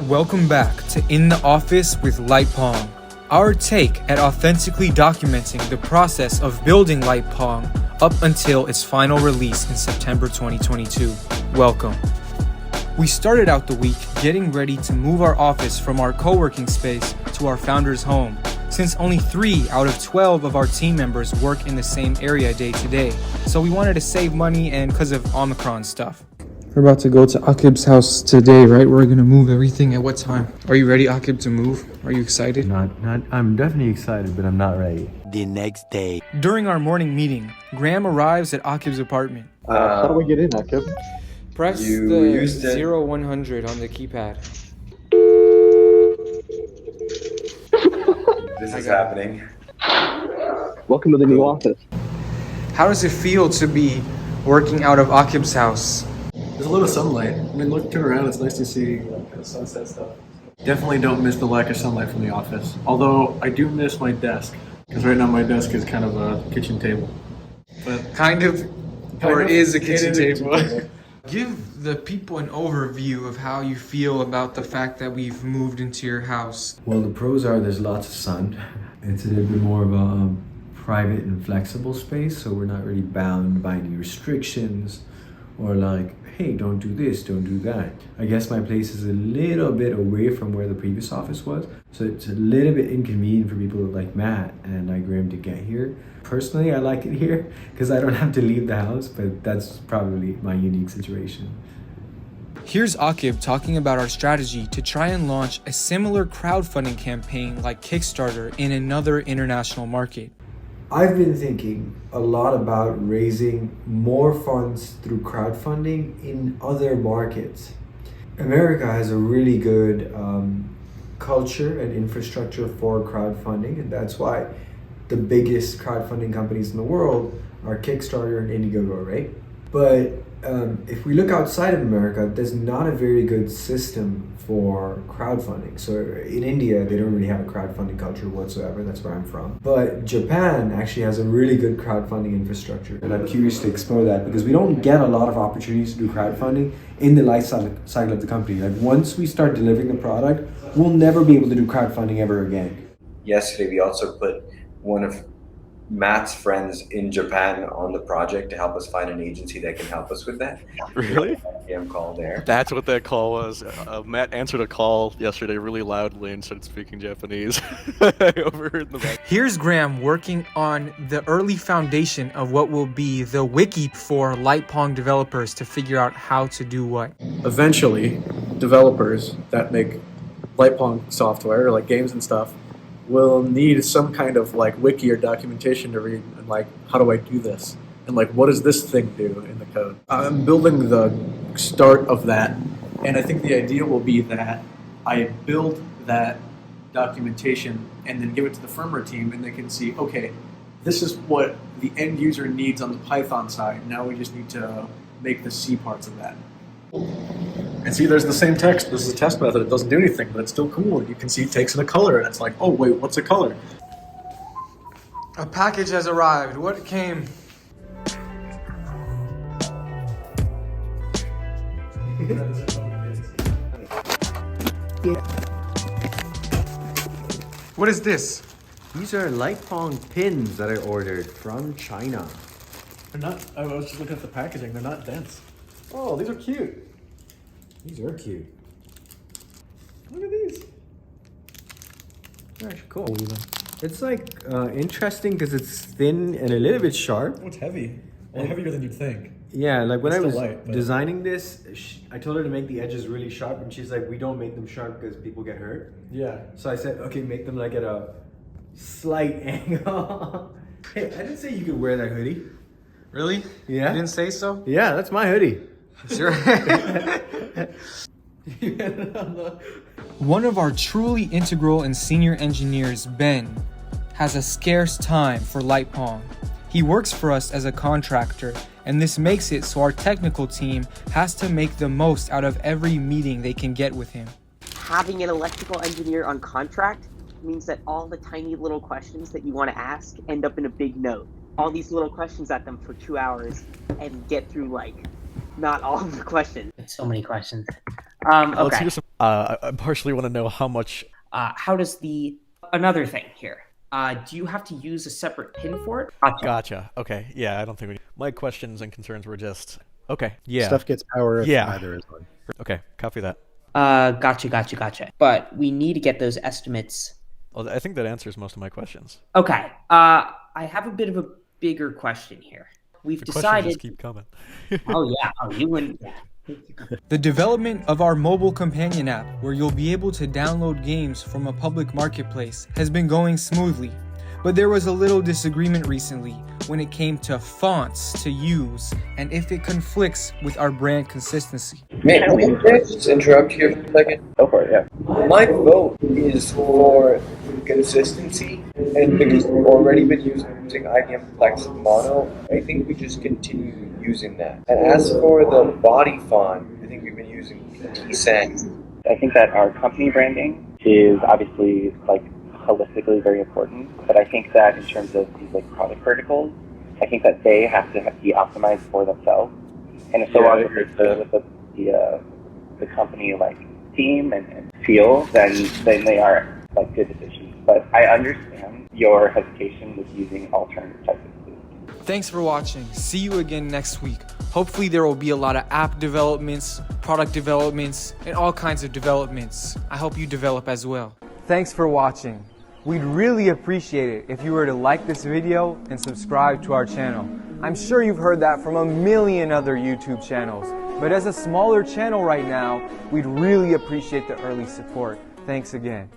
Welcome back to In the Office with Light Pong, our take at authentically documenting the process of building Light Pong up until its final release in September 2022. Welcome. We started out the week getting ready to move our office from our co-working space to our founder's home, since only 3 out of 12 of our team members work in the same area day to day, so we wanted to save money and because of Omicron stuff. We're about to go to Akib's house today, right? We're gonna move everything. At what time? Are you ready, Akib, to move? Are you excited? Not. I'm definitely excited, but I'm not ready. The next day. During our morning meeting, Graham arrives at Akib's apartment. How do we get in, Akib? Press the 0-100 on the keypad. This is happening. Welcome to the new office. How does it feel to be working out of Akib's house? There's a lot of sunlight. I mean, turn around, it's nice to see the sunset stuff. Definitely don't miss the lack of sunlight from the office. Although, I do miss my desk. Because right now my desk is kind of a kitchen table. But Kind of, or of, is a it kitchen is a table. kitchen table. Give the people an overview of how you feel about the fact that we've moved into your house. Well, the pros are there's lots of sun. It's a little bit more of a private and flexible space, so we're not really bound by any restrictions or like, hey, don't do this, don't do that. I guess my place is a little bit away from where the previous office was, so it's a little bit inconvenient for people like Matt and Graham to get here. Personally, I like it here because I don't have to leave the house, but that's probably my unique situation. Here's Akib talking about our strategy to try and launch a similar crowdfunding campaign like Kickstarter in another international market. I've been thinking a lot about raising more funds through crowdfunding in other markets. America has a really good culture and infrastructure for crowdfunding, and that's why the biggest crowdfunding companies in the world are Kickstarter and Indiegogo, right? But if we look outside of America, there's not a very good system for crowdfunding. So in India, they don't really have a crowdfunding culture whatsoever. That's where I'm from. But Japan actually has a really good crowdfunding infrastructure. And I'm curious to explore that because we don't get a lot of opportunities to do crowdfunding in the life cycle of the company. Like once we start delivering the product, we'll never be able to do crowdfunding ever again. Yesterday, we also put one of Matt's friends in Japan on the project to help us find an agency that can help us with that. Really? PM call there. That's what that call was. Matt answered a call yesterday really loudly and started speaking Japanese. I overheard the back. Here's Graham working on the early foundation of what will be the Wiki for Light Pong developers to figure out how to do what. eventually, developers that make Light Pong software, like games and stuff, will need some kind of like wiki or documentation to read and like, how do I do this? And like, what does this thing do in the code? I'm building the start of that, and I think the idea will be that I build that documentation and then give it to the firmware team, and they can see, okay, this is what the end user needs on the Python side. Now we just need to make the C parts of that. And see, there's the same text. This is a test method. It doesn't do anything, but it's still cool. You can see it takes in a color, and it's like, oh, wait, what's a color? A package has arrived. What came? What is this? These are Light Pong pins that I ordered from China. They're not, I was just looking at the packaging. They're not dense. Oh, these are cute. These are cute. Look at these. They're actually cool. It's like interesting because it's thin and a little bit sharp. Oh, it's heavy. Well, heavier than you'd think. Yeah, like when I It's was still light, but- designing this, I told her to make the edges really sharp, and she's like, we don't make them sharp because people get hurt. Yeah. So I said, okay, make them like at a slight angle. Hey, I didn't say you could wear that hoodie. Really? Yeah. You didn't say so? Yeah, that's my hoodie. Sure. One of our truly integral and senior engineers, Ben, has a scarce time for Light Pong. He works for us as a contractor, and this makes it so our technical team has to make the most out of every meeting they can get with him. Having an electrical engineer on contract means that all the tiny little questions that you want to ask end up in a big note. All these little questions at them for 2 hours and get through like not all of the questions. So many questions. Let's Okay. hear some I partially want to know how much. How does another thing here? Do you have to use a separate pin for it? Gotcha. Okay. Yeah, I don't think we. My questions and concerns were just. Okay. Yeah. Stuff gets power if Yeah. neither is on. Okay. Copy that. Gotcha. But we need to get those estimates. Well, I think that answers most of my questions. Okay. I have a bit of a bigger question here. We've The decided. questions just keep coming. Oh yeah. Oh, you wouldn't. Yeah. The development of our mobile companion app, where you'll be able to download games from a public marketplace, has been going smoothly. But there was a little disagreement recently when it came to fonts to use and if it conflicts with our brand consistency. Man, can I just interrupt here for a second? Go for it, yeah. My vote is for consistency, and because we've already been using IBM Flex Mono, I think we just continue using that. And as for the body font, I think we've been using T-Sans. I think that our company branding is obviously like holistically very important, but I think that in terms of these like product verticals, I think that they have to be optimized for themselves. And if so long as the company like theme and feel, then they are like good decisions. But I understand your hesitation with using alternative types of solutions. Thanks for watching. See you again next week. Hopefully there will be a lot of app developments, product developments, and all kinds of developments. I hope you develop as well. Thanks for watching. We'd really appreciate it if you were to like this video and subscribe to our channel. I'm sure you've heard that from a million other YouTube channels, but as a smaller channel right now, we'd really appreciate the early support. Thanks again.